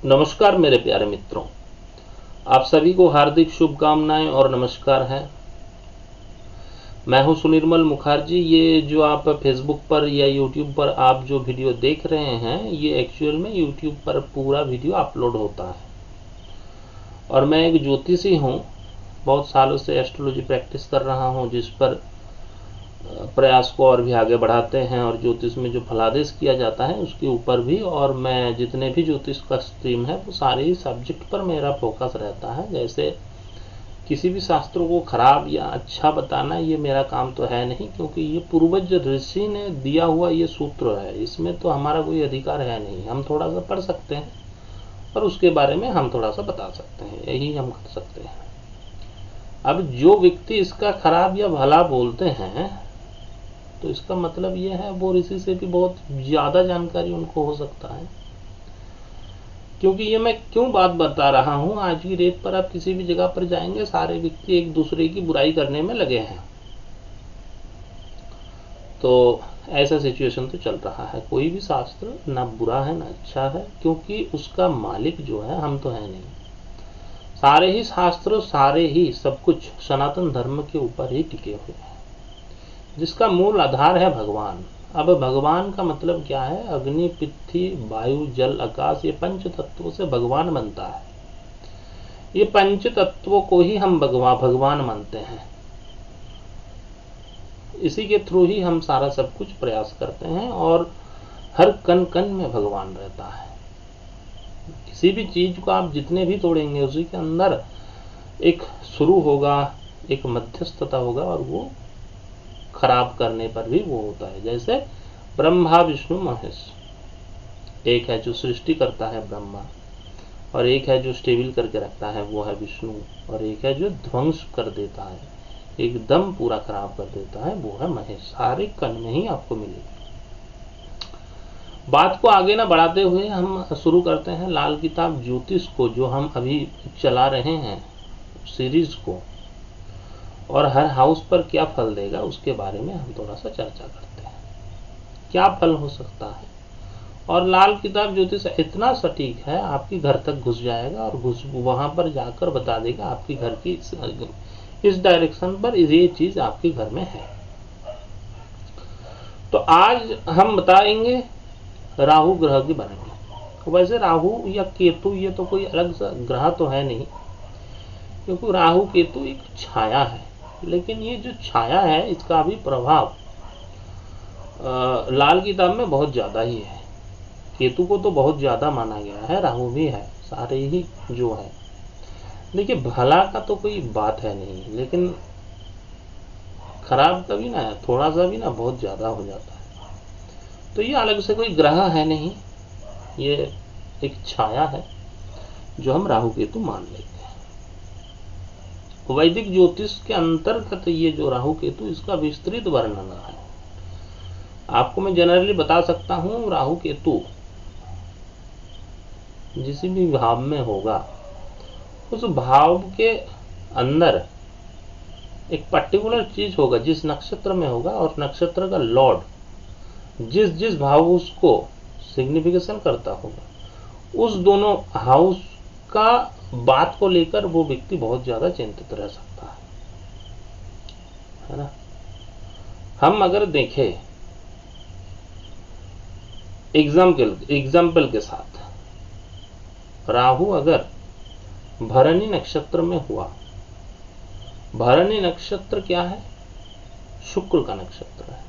नमस्कार मेरे प्यारे मित्रों, आप सभी को हार्दिक शुभकामनाएं और नमस्कार है। मैं हूं सुनिर्मल मुखर्जी। ये जो आप फेसबुक पर या यूट्यूब पर आप जो वीडियो देख रहे हैं, ये एक्चुअल में यूट्यूब पर पूरा वीडियो अपलोड होता है। और मैं एक ज्योतिषी हूं, बहुत सालों से एस्ट्रोलॉजी प्रैक्टिस कर रहा हूं, जिस पर प्रयास को और भी आगे बढ़ाते हैं और ज्योतिष में जो फलादेश किया जाता है उसके ऊपर भी। और मैं जितने भी ज्योतिष का स्ट्रीम है वो सारे ही सब्जेक्ट पर मेरा फोकस रहता है। जैसे किसी भी शास्त्रों को खराब या अच्छा बताना ये मेरा काम तो है नहीं, क्योंकि ये पूर्वज ऋषि ने दिया हुआ ये सूत्र है, इसमें तो हमारा कोई अधिकार है नहीं। हम थोड़ा सा पढ़ सकते हैं और उसके बारे में हम थोड़ा सा बता सकते हैं, यही हम कर सकते हैं। अब जो व्यक्ति इसका खराब या भला बोलते हैं तो इसका मतलब ये है वो ऋषि से भी बहुत ज़्यादा जानकारी उनको हो सकता है। क्योंकि ये मैं क्यों बात बता रहा हूँ, आज की डेट पर आप किसी भी जगह पर जाएंगे, सारे व्यक्ति एक दूसरे की बुराई करने में लगे हैं। तो ऐसा सिचुएशन तो चल रहा है। कोई भी शास्त्र ना बुरा है ना अच्छा है, क्योंकि उसका मालिक जो है हम तो है नहीं। सारे ही शास्त्र, सारे ही सब कुछ सनातन धर्म के ऊपर ही टिके हुए हैं, जिसका मूल आधार है भगवान। अब भगवान का मतलब क्या है? अग्नि, पृथ्वी, वायु, जल, आकाश, ये पंच तत्वों से भगवान बनता है। ये पंच तत्वों को ही हम भगवान मानते हैं। इसी के थ्रू ही हम सारा सब कुछ प्रयास करते हैं और हर कण कण में भगवान रहता है। किसी भी चीज को आप जितने भी तोड़ेंगे उसी के अंदर एक शुरू होगा, एक मध्यस्थता होगा, और वो खराब करने पर भी वो होता है। जैसे ब्रह्मा, विष्णु, महेश। एक है जो सृष्टि करता है ब्रह्मा, और एक है जो स्टेबल करके रखता है वो है विष्णु, और एक है जो ध्वंस कर देता है, एकदम पूरा खराब कर देता है, वो है महेश। सारे कण में ही आपको मिलेगी। बात को आगे ना बढ़ाते हुए हम शुरू करते हैं लाल किताब ज्योतिष को, जो हम अभी चला रहे हैं सीरीज को, और हर हाउस पर क्या फल देगा उसके बारे में हम थोड़ा सा चर्चा करते हैं। क्या फल हो सकता है? और लाल किताब ज्योतिष इतना सटीक है, आपकी घर तक घुस जाएगा और वहां पर जाकर बता देगा आपकी घर की इस डायरेक्शन पर ये चीज आपके घर में है। तो आज हम बताएंगे राहु ग्रह के बारे में। वैसे राहु या केतु ये तो कोई अलग सा ग्रह तो है नहीं, क्योंकि राहु केतु एक छाया है। लेकिन ये जो छाया है इसका भी प्रभाव लाल किताब में बहुत ज्यादा ही है। केतु को तो बहुत ज्यादा माना गया है, राहु भी है, सारे ही जो है। देखिए, भला का तो कोई बात है नहीं, लेकिन खराब का भी ना थोड़ा सा भी ना बहुत ज्यादा हो जाता है। तो ये अलग से कोई ग्रह है नहीं, ये एक छाया है जो हम राहु केतु मान लेते हैं। वैदिक ज्योतिष के अंतर्गत ये जो राहु केतु, इसका विस्तृत वर्णन है। आपको मैं जनरली बता सकता हूं, राहु केतु जिस भी भाव में होगा उस भाव के अंदर एक पर्टिकुलर चीज होगा, जिस नक्षत्र में होगा, और नक्षत्र का लॉर्ड जिस जिस भाव उसको सिग्निफिकेशन करता होगा, उस दोनों हाउस का बात को लेकर वो व्यक्ति बहुत ज्यादा चिंतित रह सकता है ना। हम अगर देखें एग्जाम्पल के साथ, राहु अगर भरणी नक्षत्र में हुआ, भरणी नक्षत्र क्या है? शुक्र का नक्षत्र है।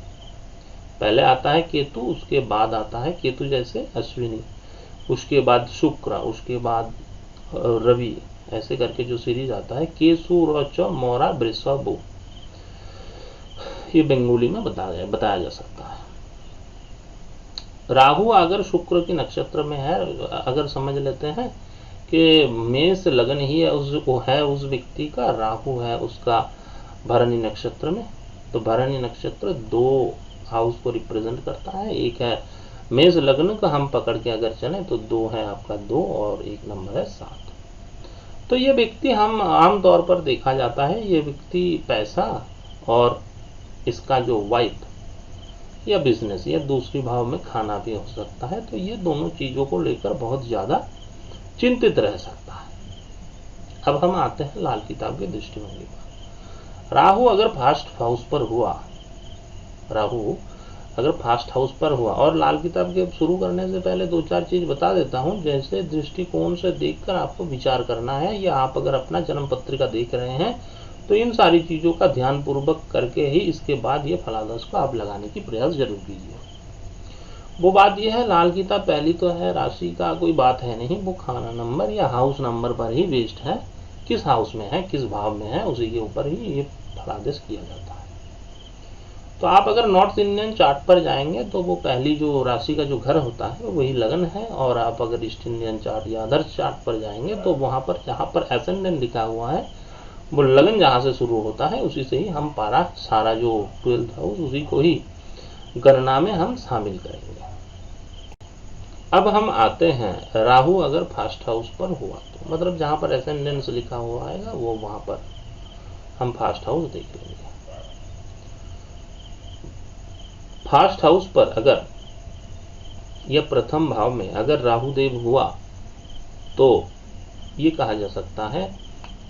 पहले आता है केतु, उसके बाद आता है केतु जैसे अश्विनी, उसके बाद शुक्र, उसके बाद रवि, ऐसे करके जो सीरीज आता है केसु रोच मोरा वृषभु, ये बंगाली में बताया जा सकता है। राहु अगर शुक्र के नक्षत्र में है, अगर समझ लेते हैं कि मेष लगन ही है उस व्यक्ति का, राहु है उसका भरणी नक्षत्र में, तो भरणी नक्षत्र दो हाउस को रिप्रेजेंट करता है। एक है मेष लग्न का हम पकड़ के अगर चलें तो दो है आपका 2 और एक नंबर है 7। तो ये व्यक्ति हम आमतौर पर देखा जाता है, ये व्यक्ति पैसा और इसका जो वाइफ या बिजनेस या दूसरी भाव में खाना भी हो सकता है। तो ये दोनों चीजों को लेकर बहुत ज्यादा चिंतित रह सकता है। अब हम आते हैं लाल किताब के दृष्टिभंगी पर। राहु अगर फर्स्ट हाउस पर हुआ, राहु अगर फर्स्ट हाउस पर हुआ, और लाल किताब के शुरू करने से पहले 2-4 चीज बता देता हूं, जैसे दृष्टिकोण से देखकर आपको विचार करना है, या आप अगर अपना जन्म पत्रिका देख रहे हैं तो इन सारी चीजों का ध्यान पूर्वक करके ही इसके बाद ये फलादेश को आप लगाने की प्रयास जरूर कीजिए। वो बात यह है, लाल किताब पहली तो है, राशि का कोई बात है नहीं, वो खाना नंबर या हाउस नंबर पर ही बेस्ड है, किस हाउस में है, किस भाव में है, उसी के ऊपर ही ये फलादेश किया जाता है। तो आप अगर नॉर्थ इंडियन चार्ट पर जाएंगे तो वो पहली जो राशि का जो घर होता है वही लगन है, और आप अगर ईस्ट इंडियन चार्ट या अदर्स चार्ट पर जाएंगे तो वहां पर जहां पर एसेंडेंट लिखा हुआ है वो लगन जहां से शुरू होता है उसी से ही हम पारा सारा जो 12th हाउस उसी को ही गणना में हम शामिल करेंगे। अब हम आते हैं, राहु अगर फर्स्ट हाउस पर हुआ तो मतलब जहां पर एसेंडेंस लिखा हुआ आएगा वो वहां पर हम फर्स्ट हाउस देख लेंगे। फर्स्ट हाउस पर अगर या प्रथम भाव में अगर राहु देव हुआ तो ये कहा जा सकता है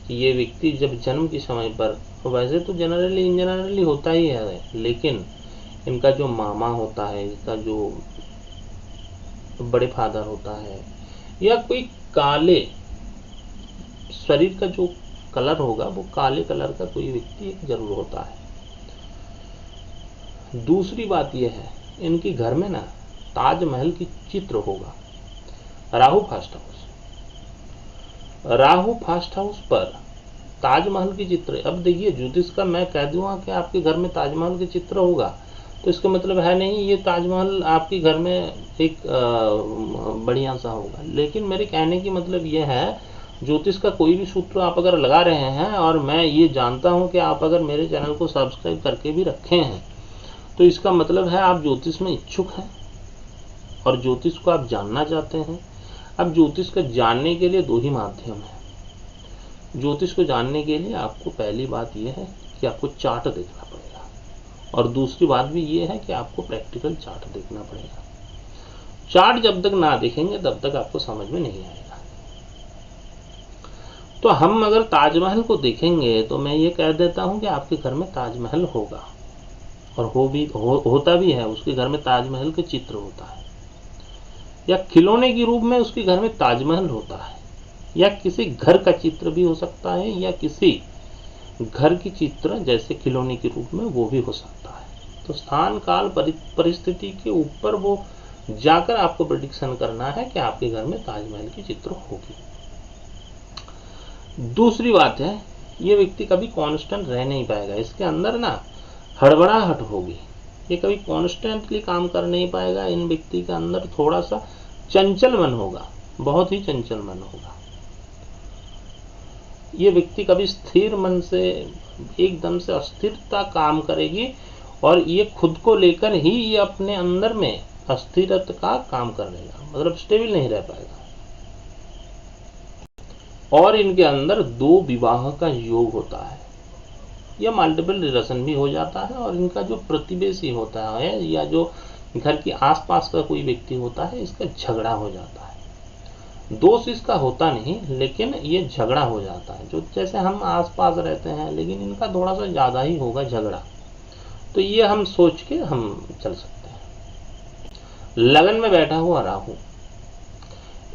कि ये व्यक्ति जब जन्म के समय पर, वैसे तो जनरली होता ही है, लेकिन इनका जो मामा होता है, इसका जो बड़े फादर होता है, या कोई काले शरीर का जो कलर होगा वो काले कलर का कोई व्यक्ति जरूर होता है। दूसरी बात यह है, इनके घर में ना ताजमहल की चित्र होगा। राहु फर्स्ट हाउस पर ताजमहल की चित्र। अब देखिए, ज्योतिष का मैं कह दूंगा कि आपके घर में ताजमहल की चित्र होगा तो इसका मतलब है नहीं ये ताजमहल आपके घर में एक बढ़िया सा होगा, लेकिन मेरे कहने की मतलब यह है, ज्योतिष का कोई भी सूत्र आप अगर लगा रहे हैं, और मैं ये जानता हूं कि आप अगर मेरे चैनल को सब्सक्राइब करके भी रखे हैं, तो इसका मतलब है आप ज्योतिष में इच्छुक हैं और ज्योतिष को आप जानना चाहते हैं। अब ज्योतिष को जानने के लिए दो ही माध्यम है। ज्योतिष को जानने के लिए आपको पहली बात यह है कि आपको चार्ट देखना पड़ेगा, और दूसरी बात भी यह है कि आपको प्रैक्टिकल चार्ट देखना पड़ेगा। चार्ट जब तक ना देखेंगे तब तक आपको समझ में नहीं आएगा। तो हम अगर ताजमहल को देखेंगे तो मैं ये कह देता हूं कि आपके घर में ताजमहल होगा, और होता भी है। उसके घर में ताजमहल के चित्र होता है, या खिलौने के रूप में उसके घर में ताजमहल होता है, या किसी घर का चित्र भी हो सकता है, या किसी घर की चित्र जैसे खिलौने के रूप में वो भी हो सकता है। तो स्थान काल परिस्थिति के ऊपर वो जाकर आपको प्रेडिक्शन करना है कि आपके घर में ताजमहल की चित्र होगी। दूसरी बात है, ये व्यक्ति कभी कांस्टेंट रह नहीं पाएगा, इसके अंदर ना हड़बड़ाहट होगी, ये कभी कॉन्स्टेंटली काम कर नहीं पाएगा। इन व्यक्ति के अंदर थोड़ा सा चंचल मन होगा, बहुत ही चंचल मन होगा। ये व्यक्ति कभी स्थिर मन से, एकदम से अस्थिरता काम करेगी, और ये खुद को लेकर ही ये अपने अंदर में अस्थिरता का काम कर लेगा, मतलब स्टेबल नहीं रह पाएगा। और इनके अंदर 2 विवाह का योग होता है, या मल्टीपल रिलेशन भी हो जाता है, और इनका जो प्रतिवेशी होता है या जो घर के आसपास का कोई व्यक्ति होता है, इसका झगड़ा हो जाता है। दोष इसका होता नहीं, लेकिन ये झगड़ा हो जाता है। जो जैसे हम आसपास रहते हैं, लेकिन इनका थोड़ा सा ज्यादा ही होगा झगड़ा, तो ये हम सोच के हम चल सकते हैं। लगन में बैठा हुआ राहु,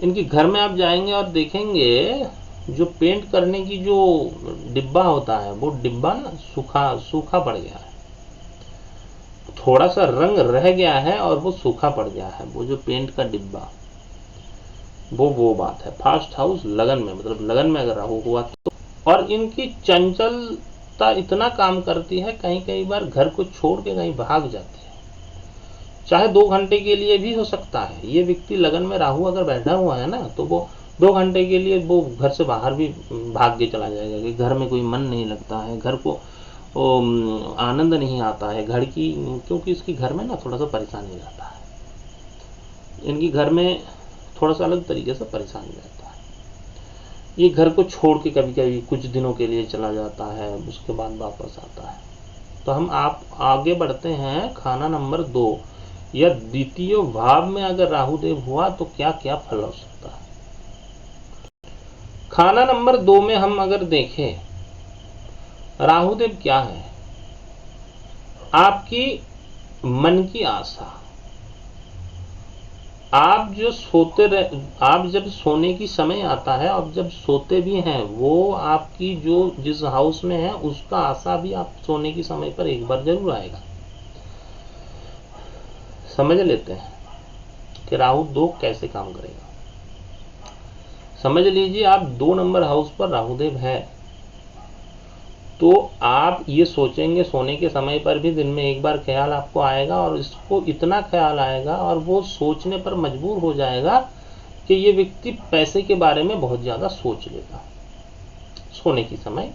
इनके घर में आप जाएंगे और देखेंगे जो पेंट करने की जो डिब्बा होता है, वो डिब्बा ना सूखा पड़ गया है, थोड़ा सा रंग रह गया है और वो सूखा पड़ गया है, वो जो पेंट का डिब्बा, वो बात है। फर्स्ट हाउस लगन में, मतलब लगन में अगर राहु हुआ तो। और इनकी चंचलता इतना काम करती है, कई बार घर को छोड़ के कहीं भाग जाती है, चाहे 2 घंटे के लिए भी हो सकता है। ये व्यक्ति लगन में राहु अगर बैठा हुआ है ना, तो वो 2 घंटे के लिए वो घर से बाहर भी भाग के चला जाएगा कि घर में कोई मन नहीं लगता है, घर को आनंद नहीं आता है घर की, क्योंकि इसके घर में ना थोड़ा सा परेशानी रहता है। इनकी घर में थोड़ा सा अलग तरीके से परेशानी रहता है। ये घर को छोड़ के कभी कभी कुछ दिनों के लिए चला जाता है, उसके बाद वापस आता है। तो हम आप आगे बढ़ते हैं। खाना नंबर 2 या द्वितीय भाव में अगर राहुदेव हुआ तो क्या क्या फल हो सकता है। खाना नंबर 2 में हम अगर देखें, राहुदेव क्या है? आपकी मन की आशा। आप जब सोने की समय आता है, आप जब सोते भी हैं, वो आपकी जो जिस हाउस में है उसका आशा भी आप सोने की समय पर एक बार जरूर आएगा। समझ लेते हैं कि राहु 2 कैसे काम करेगा। समझ लीजिए आप 2 नंबर हाउस पर राहुदेव है, तो आप ये सोचेंगे सोने के समय पर भी, दिन में एक बार ख्याल आपको आएगा, और इसको इतना ख्याल आएगा और वो सोचने पर मजबूर हो जाएगा कि ये व्यक्ति पैसे के बारे में बहुत ज़्यादा सोच लेगा। सोने की समय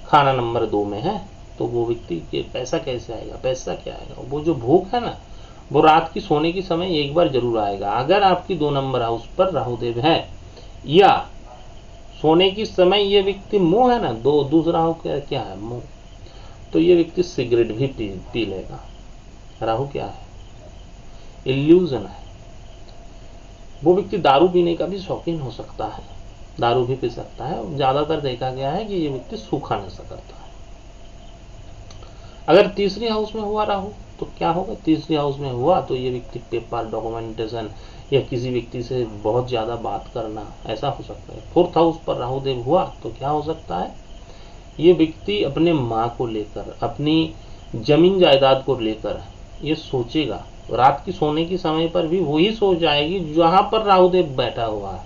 खाना नंबर 2 में है, तो वो व्यक्ति के पैसा कैसे आएगा, पैसा क्या आएगा, वो जो भूख है ना, वो रात की सोने की समय एक बार जरूर आएगा। अगर आपकी 2 नंबर हाउस पर राहुदेव है या सोने की समय ये व्यक्ति मुंह है ना, दूसरा हो क्या है, मुंह, तो ये व्यक्ति सिगरेट भी पी लेगा। राहु क्या है? इल्यूजन है। वो व्यक्ति दारू पीने का भी शौकीन हो सकता है, दारू भी पी सकता है। ज्यादातर देखा गया है कि ये व्यक्ति सूखा नशा करता है। अगर तीसरी हाउस में हुआ राहु, तो क्या होगा? तीसरी हाउस में हुआ तो ये व्यक्ति पेपर, डॉक्यूमेंटेशन या किसी व्यक्ति से बहुत ज्यादा बात करना, ऐसा हो सकता है। 4th हाउस पर राहुदेव हुआ तो क्या हो सकता है? ये व्यक्ति अपने माँ को लेकर, अपनी जमीन जायदाद को लेकर ये सोचेगा। रात की सोने की समय पर भी वही सोच आएगी जहां पर राहुदेव बैठा हुआ है।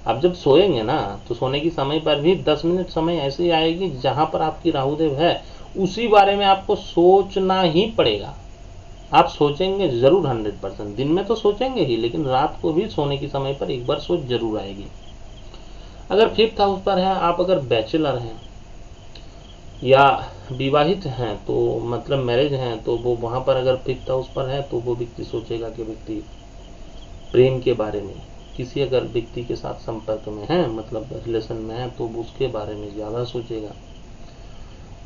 अब जब सोएंगे ना, तो सोने की समय पर भी 10 मिनट समय ऐसी आएगी जहां पर आपकी राहुदेव है, उसी बारे में आपको सोचना ही पड़ेगा। आप सोचेंगे जरूर 100%। दिन में तो सोचेंगे ही, लेकिन रात को भी सोने की समय पर एक बार सोच जरूर आएगी। अगर 5th हाउस पर है, आप अगर बैचलर हैं या विवाहित हैं, तो मतलब मैरिज हैं, तो वो वहां पर अगर 5th हाउस पर है, तो वो व्यक्ति सोचेगा कि व्यक्ति प्रेम के बारे में, किसी अगर व्यक्ति के साथ संपर्क में है, मतलब रिलेशन में है, तो वो उसके बारे में ज्यादा सोचेगा।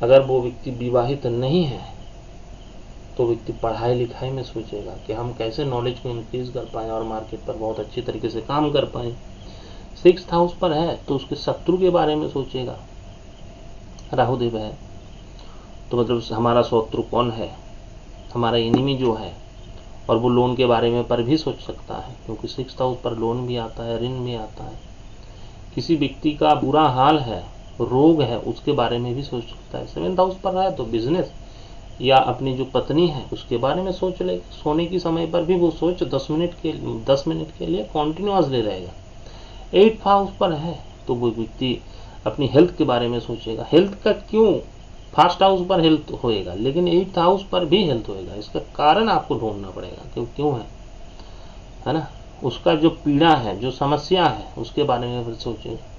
अगर वो व्यक्ति विवाहित नहीं है, तो व्यक्ति पढ़ाई लिखाई में सोचेगा कि हम कैसे नॉलेज को इंक्रीज कर पाएं और मार्केट पर बहुत अच्छी तरीके से काम कर पाएं। 6th हाउस पर है तो उसके शत्रु के बारे में सोचेगा। राहुदेव है तो मतलब हमारा शत्रु कौन है, हमारा एनिमी जो है, और वो लोन के बारे में पर भी सोच सकता है, क्योंकि 6th हाउस पर लोन भी आता है, ऋण भी आता है। किसी व्यक्ति का बुरा हाल है, रोग है, उसके बारे में भी सोच सकता है। 7th हाउस पर है तो बिजनेस या अपनी जो पत्नी है उसके बारे में सोच ले। सोने की समय पर भी वो सोच 10 मिनट के लिए कॉन्टिन्यूअसली रहेगा। 8th हाउस पर है तो वो व्यक्ति अपनी हेल्थ के बारे में सोचेगा। हेल्थ का क्यों? 1st हाउस पर हेल्थ होएगा, लेकिन 8th हाउस पर भी हेल्थ होएगा। इसका कारण आपको ढूंढना पड़ेगा क्यों है ना। उसका जो पीड़ा है, जो समस्या है, उसके बारे में फिर सोचेगा।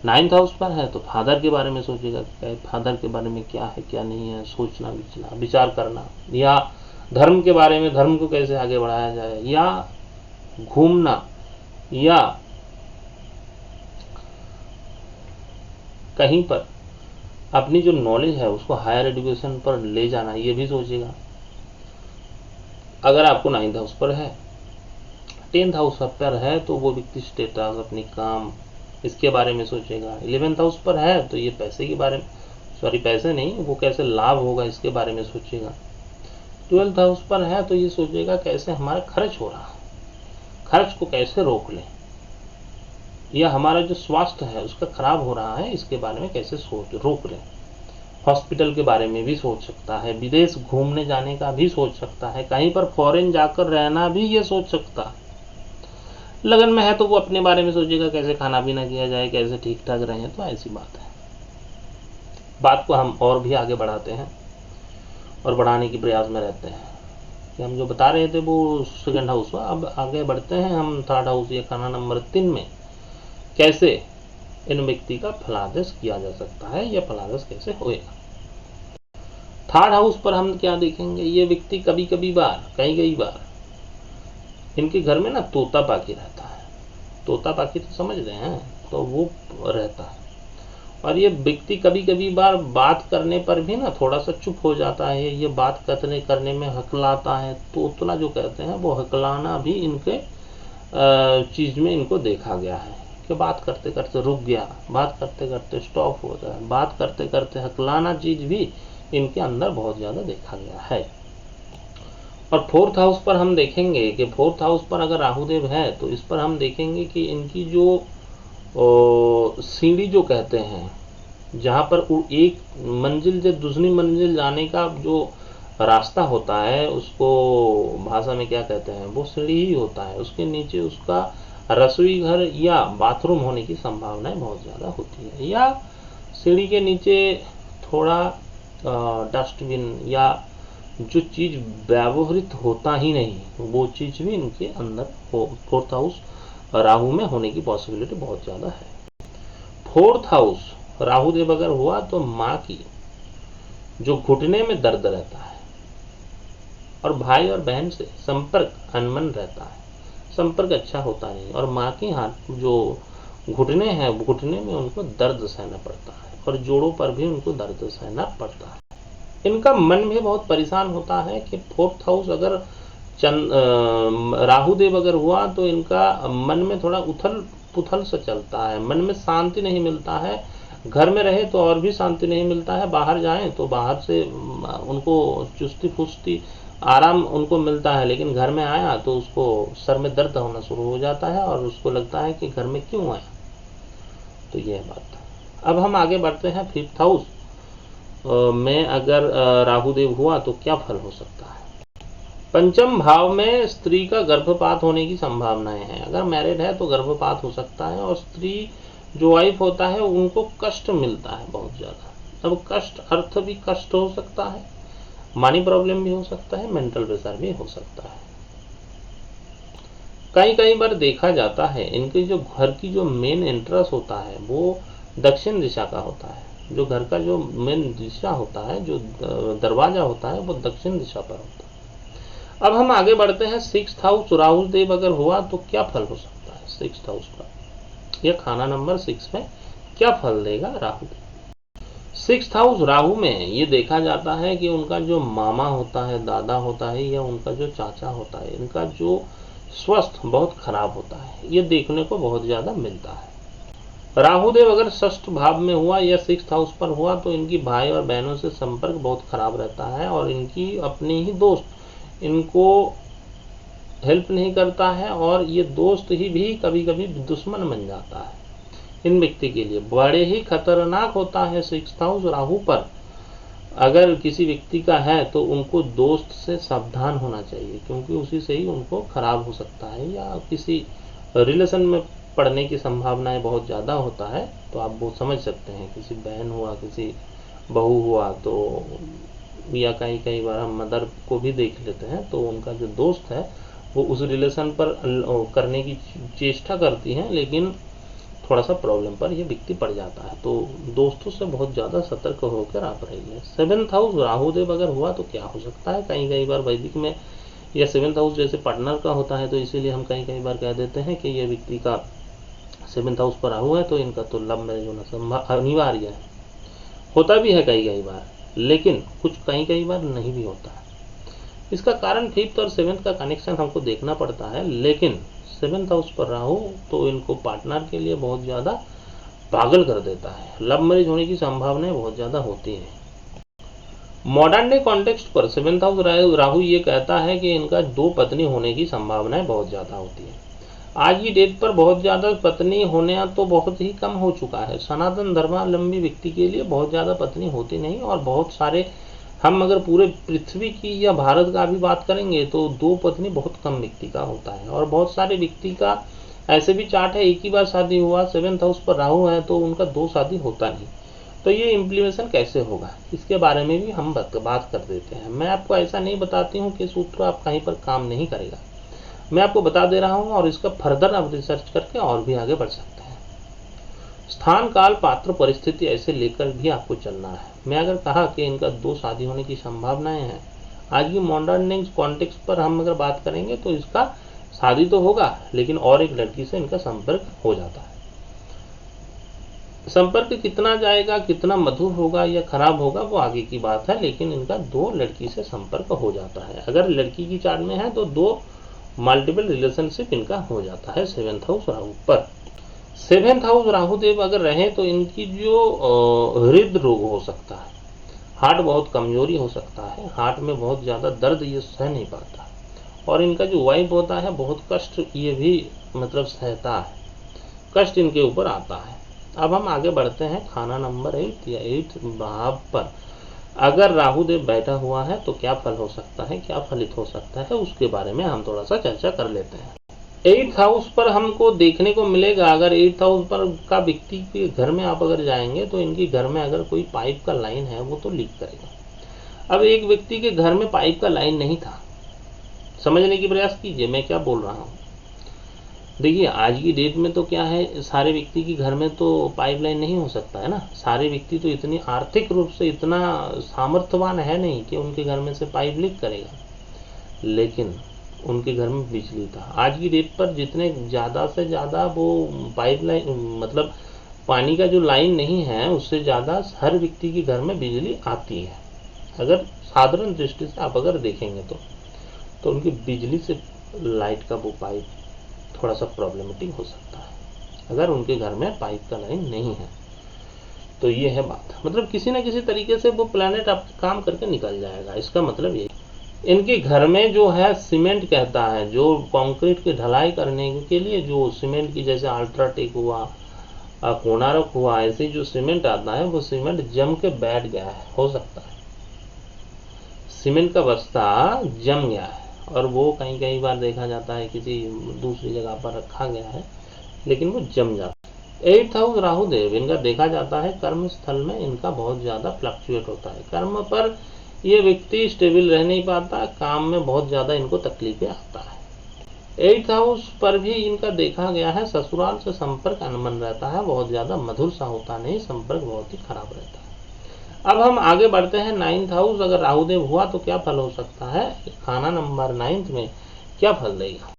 9th हाउस पर है तो फादर के बारे में सोचेगा कि फादर के बारे में क्या है क्या नहीं है, सोचना विचार करना, या धर्म के बारे में, धर्म को कैसे आगे बढ़ाया जाए, या घूमना, या कहीं पर अपनी जो नॉलेज है उसको हायर एजुकेशन पर ले जाना, ये भी सोचेगा। अगर आपको 9th हाउस पर है, 10th हाउस पर है तो वो व्यक्ति स्टेटस, अपनी काम, इसके बारे में सोचेगा। 11th हाउस पर है तो ये पैसे के बारे में, पैसे नहीं, वो कैसे लाभ होगा इसके बारे में सोचेगा। 12th हाउस पर है तो ये सोचेगा कैसे हमारा खर्च हो रहा है, खर्च को कैसे रोक लें, या हमारा जो स्वास्थ्य है उसका खराब हो रहा है, इसके बारे में कैसे रोक लें। हॉस्पिटल के बारे में भी सोच सकता है, विदेश घूमने जाने का भी सोच सकता है, कहीं पर फॉरेन जाकर रहना भी ये सोच सकता है। लगन में है तो वो अपने बारे में सोचेगा कैसे खाना पीना किया जाए, कैसे ठीक ठाक रहें। तो ऐसी बात है। बात को हम और भी आगे बढ़ाते हैं और बढ़ाने की प्रयास में रहते हैं कि हम जो बता रहे थे वो 2nd हाउस हुआ। अब आगे बढ़ते हैं हम 3rd हाउस या खाना नंबर 3 में, कैसे इन व्यक्ति का फलादेश किया जा सकता है या फलादेश कैसे होएगा। 3rd हाउस पर हम क्या देखेंगे, ये व्यक्ति कई बार इनके घर में ना तोता पाखी रहता है। तोता पाखी तो समझ रहे हैं, तो वो रहता है। और ये व्यक्ति कभी बार बात करने पर भी ना थोड़ा सा चुप हो जाता है, ये बात करने में हकलाता है। तो उतना जो कहते हैं वो हकलाना भी इनके चीज में इनको देखा गया है। कि बात करते करते रुक गया, बात करते करते स्टॉप हो गया, बात करते करते हकलाना चीज भी इनके अंदर बहुत ज्यादा देखा गया है। और फोर्थ हाउस पर हम देखेंगे कि फोर्थ हाउस पर अगर राहुदेव है तो इस पर हम देखेंगे कि इनकी जो सीढ़ी जो कहते हैं, जहाँ पर एक मंजिल से दूसरी मंजिल जाने का जो रास्ता होता है उसको भाषा में क्या कहते हैं, वो सीढ़ी ही होता है। उसके नीचे उसका रसोई घर या बाथरूम होने की संभावनाएं बहुत ज़्यादा होती है, या सीढ़ी के नीचे थोड़ा डस्टबिन या जो चीज़ व्यवहृत होता ही नहीं वो चीज़ भी इनके अंदर फोर्थ हाउस राहु में होने की पॉसिबिलिटी बहुत ज़्यादा है। फोर्थ हाउस राहुदेव अगर हुआ तो माँ की जो घुटने में दर्द रहता है और भाई और बहन से संपर्क अनमन रहता है, संपर्क अच्छा होता नहीं, और माँ की हाथ जो घुटने हैं घुटने में उनको दर्द सहना पड़ता है और जोड़ों पर भी उनको दर्द सहना पड़ता है। इनका मन भी बहुत परेशान होता है कि फोर्थ हाउस अगर राहुदेव अगर हुआ तो इनका मन में थोड़ा उथल पुथल सा चलता है, मन में शांति नहीं मिलता है। घर में रहे तो और भी शांति नहीं मिलता है, बाहर जाएं तो बाहर से उनको चुस्ती फुस्ती आराम उनको मिलता है, लेकिन घर में आया तो उसको सर में दर्द होना शुरू हो जाता है और उसको लगता है कि घर में क्यों आया। तो यह बात। अब हम आगे बढ़ते हैं। फिफ्थ हाउस में अगर राहुदेव हुआ तो क्या फल हो सकता है। पंचम भाव में स्त्री का गर्भपात होने की संभावनाएं हैं। अगर मैरिड है तो गर्भपात हो सकता है, और स्त्री जो वाइफ होता है उनको कष्ट मिलता है बहुत ज्यादा। अब कष्ट अर्थ भी कष्ट हो सकता है, मनी प्रॉब्लम भी हो सकता है, मेंटल प्रेशर भी हो सकता है। कई बार देखा जाता है इनके जो घर की जो मेन एंट्रेंस होता है वो दक्षिण दिशा का होता है। जो घर का जो मेन दिशा होता है, जो दरवाजा होता है वो दक्षिण दिशा पर होता है। अब हम आगे बढ़ते हैं। सिक्स्थ हाउस राहुदेव अगर हुआ तो क्या फल हो सकता है। सिक्स्थ हाउस पर यह खाना नंबर 6 में क्या फल देगा राहुदेव। सिक्स्थ हाउस राहु में ये देखा जाता है कि उनका जो मामा होता है, दादा होता है, या उनका जो चाचा होता है, इनका जो स्वास्थ्य बहुत खराब होता है, ये देखने को बहुत ज्यादा मिलता है। राहुदेव अगर षष्ठ भाव में हुआ या सिक्स्थ हाउस पर हुआ तो इनकी भाई और बहनों से संपर्क बहुत खराब रहता है, और इनकी अपने ही दोस्त इनको हेल्प नहीं करता है, और ये दोस्त ही भी कभी कभी दुश्मन बन जाता है। इन व्यक्ति के लिए बड़े ही खतरनाक होता है सिक्स्थ हाउस राहु पर। अगर किसी व्यक्ति का है तो उनको दोस्त से सावधान होना चाहिए, क्योंकि उसी से ही उनको खराब हो सकता है, या किसी रिलेशन में पड़ने की संभावनाएं बहुत ज़्यादा होता है। तो आप वो समझ सकते हैं, किसी बहन हुआ, किसी बहू हुआ, तो या कई बार हम मदर को भी देख लेते हैं, तो उनका जो दोस्त है वो उस रिलेशन पर करने की चेष्टा करती हैं, लेकिन थोड़ा सा प्रॉब्लम पर ये व्यक्ति पड़ जाता है। तो दोस्तों से बहुत ज़्यादा सतर्क होकर आप रहिए। सेवेंथ हाउस राहुदेव अगर हुआ तो क्या हो सकता है। कई बार वैदिक में यह सेवेंथ हाउस जैसे पार्टनर का होता है, तो इसीलिए हम कई बार कह देते हैं कि ये व्यक्ति का सेवेंथ हाउस पर राहु है तो इनका तो लव मैरिज होना अनिवार्य है। होता भी है कई बार, लेकिन कुछ कई बार नहीं भी होता है। इसका कारण फिफ्थ और सेवेंथ का कनेक्शन हमको देखना पड़ता है, लेकिन सेवेंथ हाउस पर राहु तो इनको पार्टनर के लिए बहुत ज़्यादा पागल कर देता है। लव मैरिज होने की संभावनाएं बहुत ज़्यादा होती है। मॉडर्न डे कॉन्टेक्स्ट पर सेवेंथ हाउस राहु ये कहता है कि इनका 2 पत्नी होने की संभावनाएं बहुत ज़्यादा होती है। आज की डेट पर बहुत ज़्यादा पत्नी होने तो बहुत ही कम हो चुका है। सनातन धर्मावलंबी व्यक्ति के लिए बहुत ज़्यादा पत्नी होती नहीं, और बहुत सारे हम अगर पूरे पृथ्वी की या भारत का भी बात करेंगे तो 2 पत्नी बहुत कम व्यक्ति का होता है। और बहुत सारे व्यक्ति का ऐसे भी चार्ट है, एक ही बार शादी हुआ, सेवेंथ हाउस पर राहु है तो उनका 2 शादी होता नहीं। तो ये इम्प्लीमेशन कैसे होगा, इसके बारे में भी हम बात कर देते हैं। मैं आपको ऐसा नहीं बताती हूँ कि सूत्र आप कहीं पर काम नहीं करेगा, मैं आपको बता दे रहा हूँ, और इसका फर्दर आप रिसर्च करके और भी आगे बढ़ सकते हैं। स्थान काल पात्र परिस्थिति ऐसे लेकर भी आपको चलना है। मैं अगर कहा कि इनका 2 शादी होने की संभावनाएं हैं, आज की मॉडर्न कॉन्टेक्स्ट पर हम अगर बात करेंगे तो इसका शादी तो होगा, लेकिन और एक लड़की से इनका संपर्क हो जाता है। संपर्क कितना जाएगा, कितना मधुर होगा या खराब होगा, वो आगे की बात है, लेकिन इनका 2 लड़की से संपर्क हो जाता है। अगर लड़की की चार्ट में है तो 2 मल्टीपल रिलेशनशिप इनका हो जाता है सेवेंथ हाउस राहु पर। 7th हाउस राहुदेव अगर रहे तो इनकी जो हृदय रोग हो सकता है, हार्ट बहुत कमजोरी हो सकता है, हार्ट में बहुत ज़्यादा दर्द ये सह नहीं पाता, और इनका जो वाइफ होता है बहुत कष्ट ये भी मतलब सहता है, कष्ट इनके ऊपर आता है। अब हम आगे बढ़ते हैं खाना नंबर 8 या 8 भाव पर अगर राहुदेव बैठा हुआ है तो क्या फल हो सकता है, क्या फलित हो सकता है, उसके बारे में हम थोड़ा सा चर्चा कर लेते हैं। 8th हाउस पर हमको देखने को मिलेगा, अगर 8th हाउस पर का व्यक्ति के घर में आप अगर जाएंगे तो इनके घर में अगर कोई पाइप का लाइन है वो तो लीक करेगा। अब एक व्यक्ति के घर में पाइप का लाइन नहीं था, समझने की प्रयास कीजिए मैं क्या बोल रहा हूँ। देखिए आज की डेट में तो क्या है, सारे व्यक्ति के घर में तो पाइपलाइन नहीं हो सकता है ना, सारे व्यक्ति तो इतनी आर्थिक रूप से इतना सामर्थ्यवान है नहीं कि उनके घर में से पाइप लीक करेगा, लेकिन उनके घर में बिजली था। आज की डेट पर जितने ज़्यादा से ज़्यादा वो पाइपलाइन मतलब पानी का जो लाइन नहीं है उससे ज़्यादा हर व्यक्ति के घर में बिजली आती है। अगर साधारण दृष्टि से आप अगर देखेंगे तो उनकी बिजली से लाइट का वो पाइप थोड़ा सा प्रॉब्लमेटिक हो सकता है अगर उनके घर में पाइप का लाइन नहीं है। तो ये है बात, मतलब किसी न किसी तरीके से वो प्लैनेट आप काम करके निकल जाएगा, इसका मतलब ये। इनके घर में जो है सीमेंट कहता है, जो कंक्रीट की ढलाई करने के लिए जो सीमेंट की जैसे अल्ट्राटेक हुआ, कोणार्क हुआ, ऐसे जो सीमेंट आता है वो सीमेंट जम के बैठ गया है, हो सकता है सीमेंट का बस्ता जम गया है और वो कई बार देखा जाता है किसी दूसरी जगह पर रखा गया है लेकिन वो जम जाता है। 8th हाउस राहुदेव इनका देखा जाता है कर्म स्थल में इनका बहुत ज़्यादा फ्लक्चुएट होता है, कर्म पर ये व्यक्ति स्टेबल रह नहीं पाता, काम में बहुत ज़्यादा इनको तकलीफें आता है। 8th हाउस पर भी इनका देखा गया है ससुराल से संपर्क अनबन रहता है, बहुत ज़्यादा मधुर सा होता नहीं, संपर्क बहुत ही खराब रहता है। अब हम आगे बढ़ते हैं 9th हाउस अगर राहुदेव हुआ तो क्या फल हो सकता है, खाना नंबर 9 में क्या फल देगा।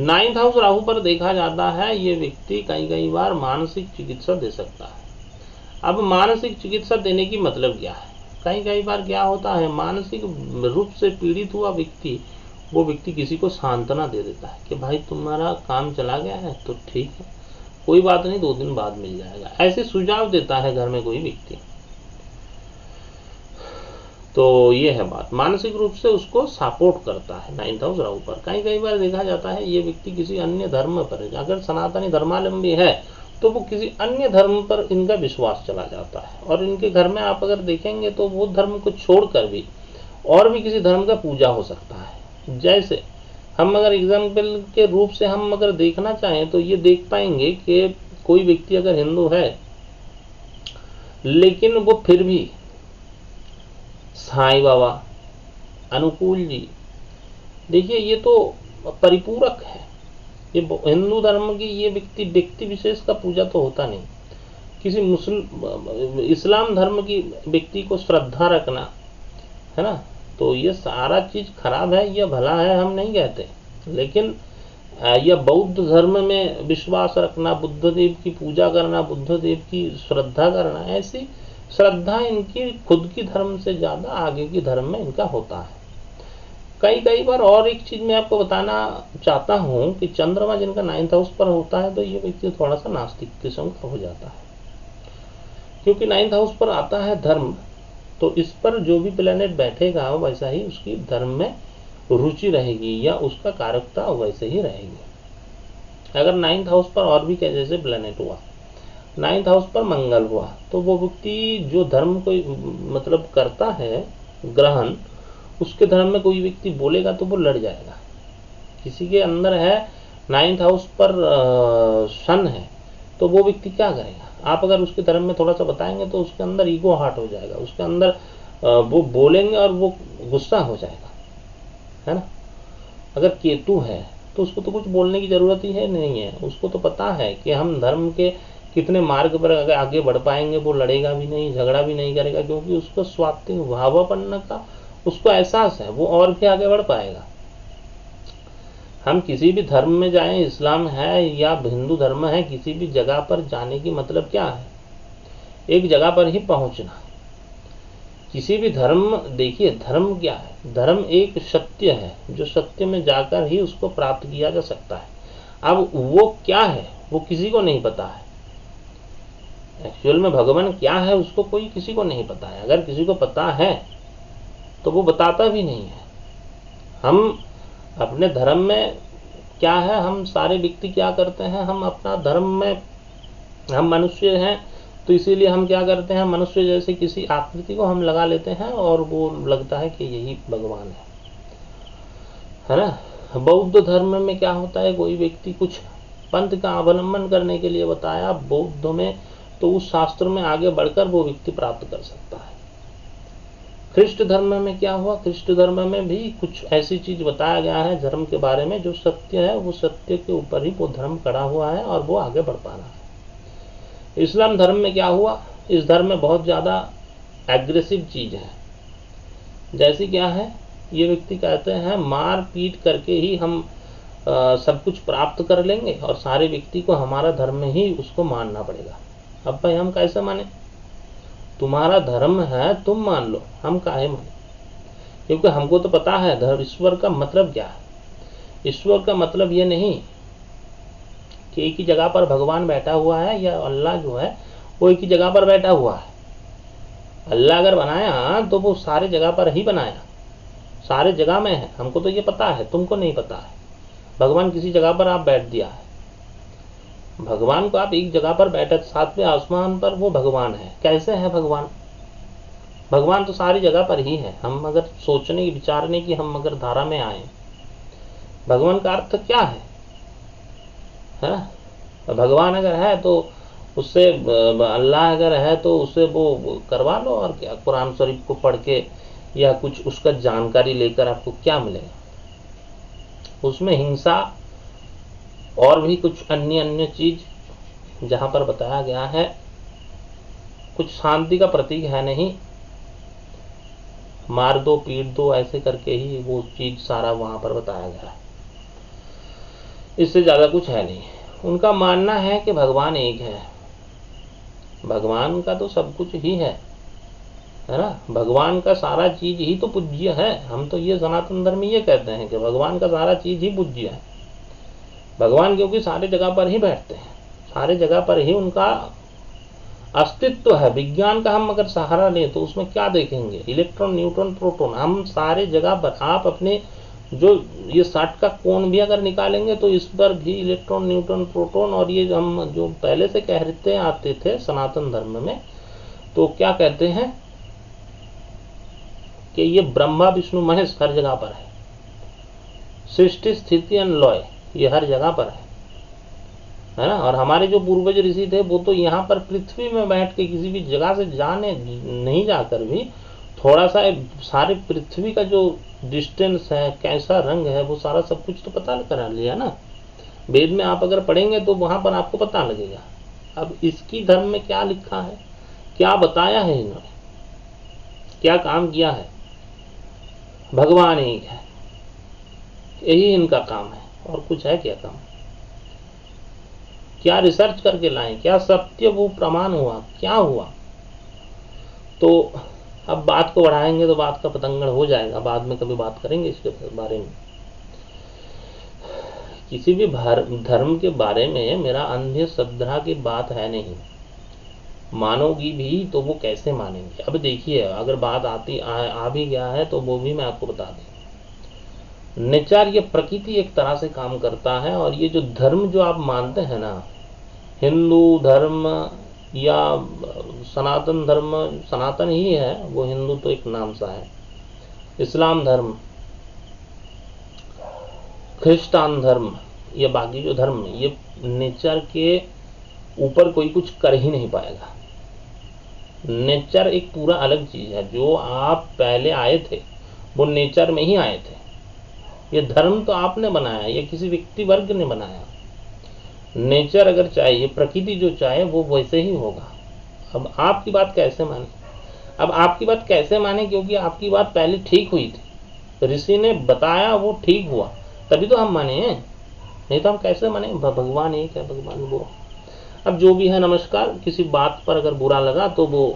9th हाउस राहु पर देखा जाता है ये व्यक्ति कई बार मानसिक चिकित्सा दे सकता है। अब मानसिक चिकित्सा देने की मतलब क्या है, कई बार क्या होता है मानसिक रूप से पीड़ित हुआ व्यक्ति वो व्यक्ति किसी को सांत्वना दे देता है कि भाई तुम्हारा काम चला गया है तो ठीक है, कोई बात नहीं, 2 दिन बाद मिल जाएगा, ऐसे सुझाव देता है घर में कोई व्यक्ति। तो ये है बात, मानसिक रूप से उसको सपोर्ट करता है 9th हाउस राहु पर। कई बार देखा जाता है ये व्यक्ति किसी अन्य धर्म पर, अगर सनातनी धर्मावलंबी है तो वो किसी अन्य धर्म पर इनका विश्वास चला जाता है और इनके घर में आप अगर देखेंगे तो वो धर्म को छोड़कर भी और भी किसी धर्म का पूजा हो सकता है। जैसे हम अगर एग्जाम्पल के रूप से हम अगर देखना चाहें तो ये देख पाएंगे कि कोई व्यक्ति अगर हिंदू है लेकिन वो फिर भी साईं बाबा, अनुकूल जी, देखिए ये तो परिपूरक है, ये हिंदू धर्म की ये व्यक्ति विशेष का पूजा तो होता नहीं। किसी मुस्लिम इस्लाम धर्म की व्यक्ति को श्रद्धा रखना है ना, तो ये सारा चीज खराब है या भला है हम नहीं कहते, लेकिन या बौद्ध धर्म में विश्वास रखना, बुद्ध देव की पूजा करना, बुद्ध देव की श्रद्धा करना, ऐसी श्रद्धा इनकी खुद की धर्म से ज्यादा आगे की धर्म में इनका होता है। कई बार और एक चीज मैं आपको बताना चाहता हूं कि चंद्रमा जिनका 9th हाउस पर होता है तो ये व्यक्ति थोड़ा सा नास्तिक किस्म का हो जाता है, क्योंकि 9th हाउस पर आता है धर्म, तो इस पर जो भी प्लेनेट बैठेगा वैसा ही उसकी धर्म में रुचि रहेगी या उसका कारकता वैसे ही रहेगी। अगर 9th हाउस पर और भी क्या जैसे प्लेनेट हुआ, 9th हाउस पर मंगल हुआ तो वो व्यक्ति जो धर्म को मतलब करता है ग्रहण, उसके धर्म में कोई व्यक्ति बोलेगा तो वो लड़ जाएगा। किसी के अंदर है 9th हाउस पर सन है तो वो व्यक्ति क्या करेगा, आप अगर उसके धर्म में थोड़ा सा बताएंगे तो उसके अंदर ईगो हार्ट हो जाएगा, उसके अंदर वो बोलेंगे और वो गुस्सा हो जाएगा, है ना। अगर केतु है तो उसको तो कुछ बोलने की जरूरत ही है नहीं है, उसको तो पता है कि हम धर्म के कितने मार्ग पर अगर आगे बढ़ पाएंगे, वो लड़ेगा भी नहीं, झगड़ा भी नहीं करेगा, क्योंकि उसको स्वात्विक भावापन्न का उसको एहसास है, वो और भी आगे बढ़ पाएगा। हम किसी भी धर्म में जाएं, इस्लाम है या हिंदू धर्म है, किसी भी जगह पर जाने की मतलब क्या है, एक जगह पर ही पहुंचना। किसी भी धर्म, देखिए धर्म क्या है, धर्म एक सत्य है जो सत्य में जाकर ही उसको प्राप्त किया जा सकता है। अब वो क्या है वो किसी को नहीं पता है। एक्चुअल में भगवान क्या है उसको कोई किसी को नहीं पता है। अगर किसी को पता है तो वो बताता भी नहीं है। हम अपने धर्म में क्या है, हम सारे व्यक्ति क्या करते हैं, हम अपना धर्म में, हम मनुष्य हैं तो इसीलिए हम क्या करते हैं, मनुष्य जैसे किसी आकृति को हम लगा लेते हैं और वो लगता है कि यही भगवान है ना। बौद्ध धर्म में क्या होता है, कोई व्यक्ति कुछ पंथ का अवलंबन करने के लिए बताया बौद्ध में, तो उस शास्त्र में आगे बढ़कर वो व्यक्ति प्राप्त कर सकता है। ख्रिस्ट धर्म में क्या हुआ, ख्रिस्ट धर्म में भी कुछ ऐसी चीज बताया गया है धर्म के बारे में, जो सत्य है वो सत्य के ऊपर ही वो धर्म खड़ा हुआ है और वो आगे बढ़ पा रहा है। इस्लाम धर्म में क्या हुआ, इस धर्म में बहुत ज्यादा एग्रेसिव चीज है। जैसी क्या है, ये व्यक्ति कहते हैं मार पीट करके ही हम सब कुछ प्राप्त कर लेंगे और सारे व्यक्ति को हमारा धर्म ही उसको मानना पड़ेगा। अब भाई हम कैसे माने, तुम्हारा धर्म है तुम मान लो, हम काहे माने, क्योंकि हमको तो पता है धर्म ईश्वर का मतलब क्या है। ईश्वर का मतलब ये नहीं कि एक ही जगह पर भगवान बैठा हुआ है या अल्लाह जो है वो एक ही जगह पर बैठा हुआ है। अल्लाह अगर बनाया तो वो सारे जगह पर ही बनाया, सारे जगह में है, हमको तो ये पता है, तुमको नहीं पता है। भगवान किसी जगह पर आप बैठ दिया है, भगवान को आप एक जगह पर बैठे, सातवें आसमान पर वो भगवान है। कैसे है भगवान, भगवान तो सारी जगह पर ही है। हम अगर सोचने विचारने की हम अगर धारा में आए, भगवान का अर्थ क्या है ना। भगवान अगर है तो उससे, अल्लाह अगर है तो उससे वो करवा लो, और क्या, कुरान शरीफ को पढ़ के या कुछ उसका जानकारी लेकर आपको क्या मिलेगा। उसमें हिंसा और भी कुछ अन्य अन्य चीज जहां पर बताया गया है, कुछ शांति का प्रतीक है नहीं, मार दो पीट दो ऐसे करके ही वो चीज सारा वहां पर बताया गया है। इससे ज्यादा कुछ है नहीं। उनका मानना है कि भगवान एक है, भगवान का तो सब कुछ ही है ना। भगवान का सारा चीज ही तो पूज्य है। हम तो ये सनातन धर्म में ये कहते हैं कि भगवान का सारा चीज ही पूज्य है। भगवान क्योंकि सारे जगह पर ही बैठते हैं, सारे जगह पर ही उनका अस्तित्व है। विज्ञान का हम अगर सहारा लें तो उसमें क्या देखेंगे, इलेक्ट्रॉन न्यूट्रॉन प्रोटॉन, हम सारे जगह पर, आप अपने जो ये 60 का कोण भी अगर निकालेंगे तो इस पर भी इलेक्ट्रॉन न्यूट्रॉन प्रोटॉन, और ये हम जो पहले से कहते आते थे सनातन धर्म में, तो क्या कहते हैं कि ये ब्रह्मा विष्णु महेश हर जगह पर है, सृष्टि स्थिति एंड लय ये हर जगह पर है ना। और हमारे जो पूर्वज ऋषि थे वो तो यहाँ पर पृथ्वी में बैठ के किसी भी जगह से जाने नहीं जाकर भी थोड़ा सा सारे पृथ्वी का जो डिस्टेंस है, कैसा रंग है, वो सारा सब कुछ तो पता करा लिया ना। वेद में आप अगर पढ़ेंगे तो वहां पर आपको पता लगेगा। अब इसकी धर्म में क्या लिखा है, क्या बताया है इन्होंने, क्या काम किया है, भगवान एक है, यही इनका काम है, और कुछ है क्या काम, क्या रिसर्च करके लाए, क्या सत्य वो प्रमाण हुआ, क्या हुआ। तो अब बात को बढ़ाएंगे तो बात का पतंगड़ हो जाएगा, बाद में कभी बात करेंगे इसके बारे में। किसी भी धर्म के बारे में मेरा अंधे श्रद्धा की बात है नहीं, मानोगी भी तो वो कैसे मानेंगे। अब देखिए अगर बात आ भी गया है तो वो भी मैं आपको बता दूं। नेचर, ये प्रकृति एक तरह से काम करता है, और ये जो धर्म जो आप मानते हैं ना, हिंदू धर्म या सनातन धर्म, सनातन ही है वो, हिंदू तो एक नाम सा है, इस्लाम धर्म, ख्रिस्टान धर्म, ये बाकी जो धर्म, ये नेचर के ऊपर कोई कुछ कर ही नहीं पाएगा। नेचर एक पूरा अलग चीज है। जो आप पहले आए थे वो नेचर में ही आए थे। ये धर्म तो आपने बनाया, ये किसी व्यक्ति वर्ग ने बनाया। नेचर अगर चाहिए, प्रकृति जो चाहे वो वैसे ही होगा। अब आपकी बात कैसे माने, अब आपकी बात कैसे माने, क्योंकि आपकी बात पहले ठीक हुई थी, ऋषि ने बताया वो ठीक हुआ, तभी तो हम माने, नहीं तो हम कैसे माने। भगवान एक है, भगवान वो। अब जो भी है, नमस्कार। किसी बात पर अगर बुरा लगा तो वो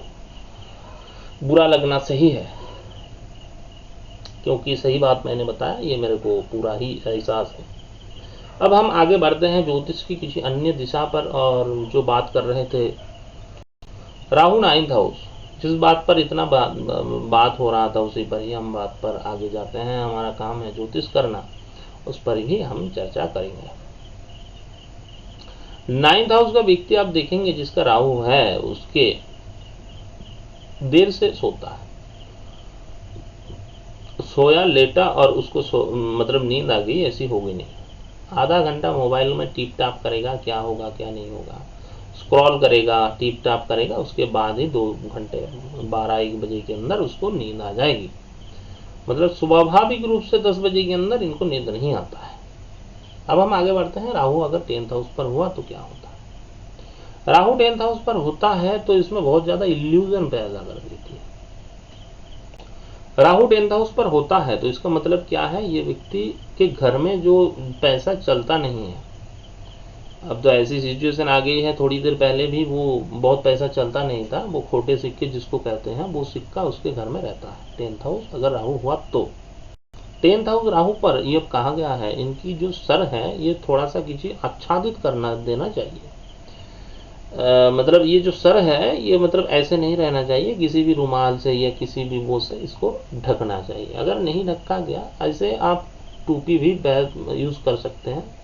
बुरा लगना सही है, क्योंकि सही बात मैंने बताया, ये मेरे को पूरा ही एहसास है। अब हम आगे बढ़ते हैं ज्योतिष की किसी अन्य दिशा पर, और जो बात कर रहे थे राहु 9th हाउस, जिस बात पर इतना बात हो रहा था उसी पर ही हम बात पर आगे जाते हैं। हमारा काम है ज्योतिष करना, उस पर ही हम चर्चा करेंगे। 9th हाउस का व्यक्ति आप देखेंगे जिसका राहु है, उसके देर से सोता है, सोया लेटा और उसको मतलब नींद आ गई ऐसी होगी नहीं। आधा घंटा मोबाइल में टीप टाप करेगा, क्या होगा क्या नहीं होगा, स्क्रॉल करेगा, टीप टाप करेगा, उसके बाद ही 2 घंटे 12-1 बजे के अंदर उसको नींद आ जाएगी। मतलब स्वाभाविक रूप से 10 बजे के अंदर इनको नींद नहीं आता है। अब हम आगे बढ़ते हैं। राहु अगर 10th हाउस पर हुआ तो क्या होता है? राहु 10th हाउस पर होता है तो इसमें बहुत ज्यादा इल्यूजन पैदा कर देती है। राहु 10th हाउस पर होता है तो इसका मतलब क्या है? ये व्यक्ति के घर में जो पैसा चलता नहीं है। अब तो ऐसी सिचुएशन आ गई है, थोड़ी देर पहले भी वो बहुत पैसा चलता नहीं था, वो खोटे सिक्के जिसको कहते हैं, वो सिक्का उसके घर में रहता है। 10th हाउस अगर राहु हुआ तो 10th हाउस राहु पर ये कहा गया है, इनकी जो सर है ये थोड़ा सा किसी आच्छादित करना देना चाहिए। मतलब ये जो सर है ये मतलब ऐसे नहीं रहना चाहिए, किसी भी रुमाल से या किसी भी वो से इसको ढकना चाहिए। अगर नहीं ढका गया, ऐसे आप टोपी भी यूज कर सकते हैं,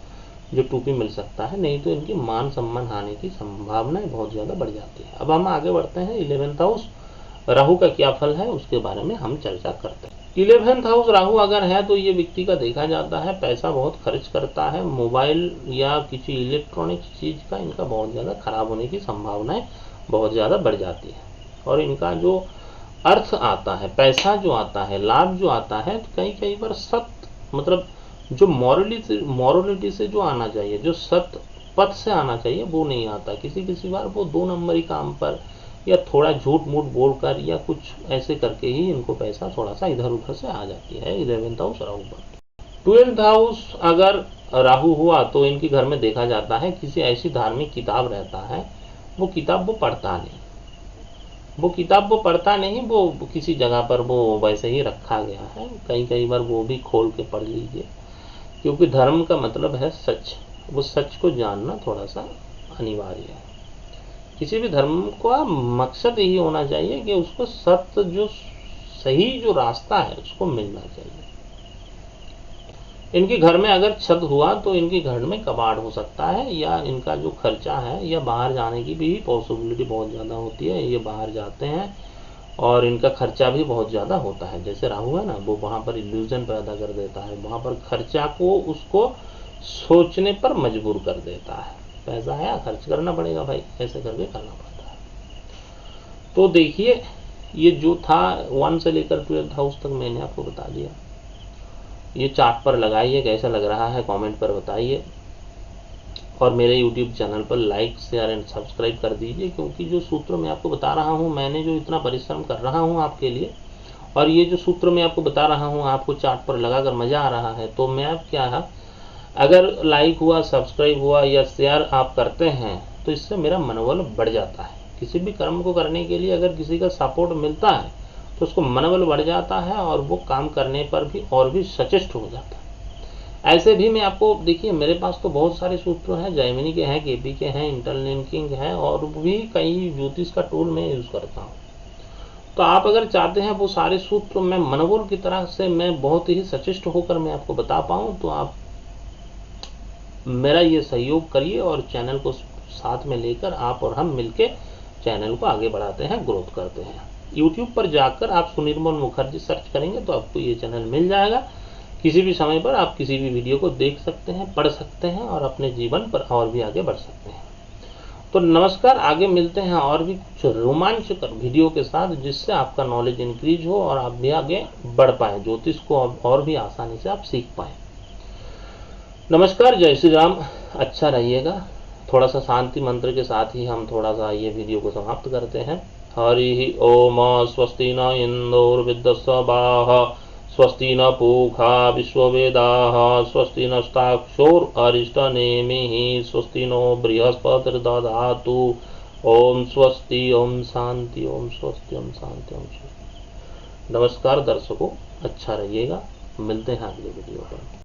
जो टोपी मिल सकता है, नहीं तो इनकी मान सम्मान हानि की संभावनाएं बहुत ज्यादा बढ़ जाती है। अब हम आगे बढ़ते हैं। 11th हाउस राहु का क्या फल है उसके बारे में हम चर्चा करते हैं। 11th हाउस राहु अगर है तो ये व्यक्ति का देखा जाता है पैसा बहुत खर्च करता है, मोबाइल या किसी इलेक्ट्रॉनिक चीज का इनका बहुत ज्यादा खराब होने की संभावनाएं बहुत ज्यादा बढ़ जाती है। और इनका जो अर्थ आता है, पैसा जो आता है, लाभ जो आता है, तो कई बार सत्य मतलब जो मॉरलिटी से जो आना चाहिए, जो सत्य पथ से आना चाहिए, वो नहीं आता। किसी बार वो 2 नंबरी काम पर या थोड़ा झूठ मूठ बोलकर या कुछ ऐसे करके ही इनको पैसा थोड़ा सा इधर उधर से आ जाती है। 11th हाउस राहु पर। 12th हाउस अगर राहु हुआ तो इनके घर में देखा जाता है किसी ऐसी धार्मिक किताब रहता है, वो किताब वो पढ़ता नहीं, वो किसी जगह पर वो वैसे ही रखा गया है। कई बार वो भी खोल के पढ़ लीजिए, क्योंकि धर्म का मतलब है सच, वो सच को जानना थोड़ा सा अनिवार्य है। किसी भी धर्म का मकसद यही होना चाहिए कि उसको सत्य जो सही जो रास्ता है उसको मिलना चाहिए। इनके घर में अगर छत हुआ तो इनके घर में कबाड़ हो सकता है, या इनका जो खर्चा है या बाहर जाने की भी पॉसिबिलिटी बहुत ज़्यादा होती है। ये बाहर जाते हैं और इनका खर्चा भी बहुत ज़्यादा होता है। जैसे राहु है ना, वो वहाँ पर इल्यूजन पैदा कर देता है, वहाँ पर खर्चा को उसको सोचने पर मजबूर कर देता है। पैसा है, खर्च करना पड़ेगा भाई, ऐसे करके करना पड़ता है। तो देखिए, ये जो था 1 से लेकर 12th हाउस तक मैंने आपको बता दिया। ये चार्ट पर लगाइए, कैसा लग रहा है कमेंट पर बताइए, और मेरे YouTube चैनल पर लाइक शेयर एंड सब्सक्राइब कर दीजिए, क्योंकि जो सूत्र मैं आपको बता रहा हूँ, मैंने जो इतना परिश्रम कर रहा हूँ आपके लिए, और ये जो सूत्र मैं आपको बता रहा हूँ आपको चार्ट पर लगाकर मजा आ रहा है, तो मैं अब क्या है, अगर लाइक हुआ, सब्सक्राइब हुआ या शेयर आप करते हैं तो इससे मेरा मनोबल बढ़ जाता है। किसी भी कर्म को करने के लिए अगर किसी का सपोर्ट मिलता है तो उसको मनोबल बढ़ जाता है, और वो काम करने पर भी और भी सचेष्ट हो जाता है। ऐसे भी मैं आपको देखिए, मेरे पास तो बहुत सारे सूत्र हैं, जैमिनी के हैं, केपी के हैं, इंटरलिंकिंग है, और भी कई ज्योतिष का टूल मैं यूज करता हूँ। तो आप अगर चाहते हैं वो सारे सूत्र मैं मनोबल की तरह से मैं बहुत ही सचेष्ट होकर मैं आपको बता पाऊँ, तो आप मेरा ये सहयोग करिए, और चैनल को साथ में लेकर आप और हम मिलके चैनल को आगे बढ़ाते हैं, ग्रोथ करते हैं। YouTube पर जाकर आप सुनिर्मल मुखर्जी सर्च करेंगे तो आपको ये चैनल मिल जाएगा। किसी भी समय पर आप किसी भी वीडियो को देख सकते हैं, पढ़ सकते हैं, और अपने जीवन पर और भी आगे बढ़ सकते हैं। तो नमस्कार, आगे मिलते हैं और भी कुछ रोमांचकर वीडियो के साथ, जिससे आपका नॉलेज इंक्रीज हो और आप भी आगे बढ़ पाए, ज्योतिष को और भी आसानी से आप सीख पाए। नमस्कार, जय श्री राम, अच्छा रहिएगा। थोड़ा सा शांति मंत्र के साथ ही हम थोड़ा सा ये वीडियो को समाप्त करते हैं। हरि ओम। स्वस्ति न इंदोर्विद्वस्वाः, स्वस्ति न पूषा विश्ववेदाः, स्वस्ति नस्ताक्षोररिष्टनेमिः, स्वस्ति नो बृहस्पतिर्दधातु। ओम स्वस्ति, ओम शांति, ओम स्वस्ति, ओम शांति, ओम स्वस्ति। नमस्कार दर्शकों, अच्छा रहिएगा, मिलते हैं अगले वीडियो पर।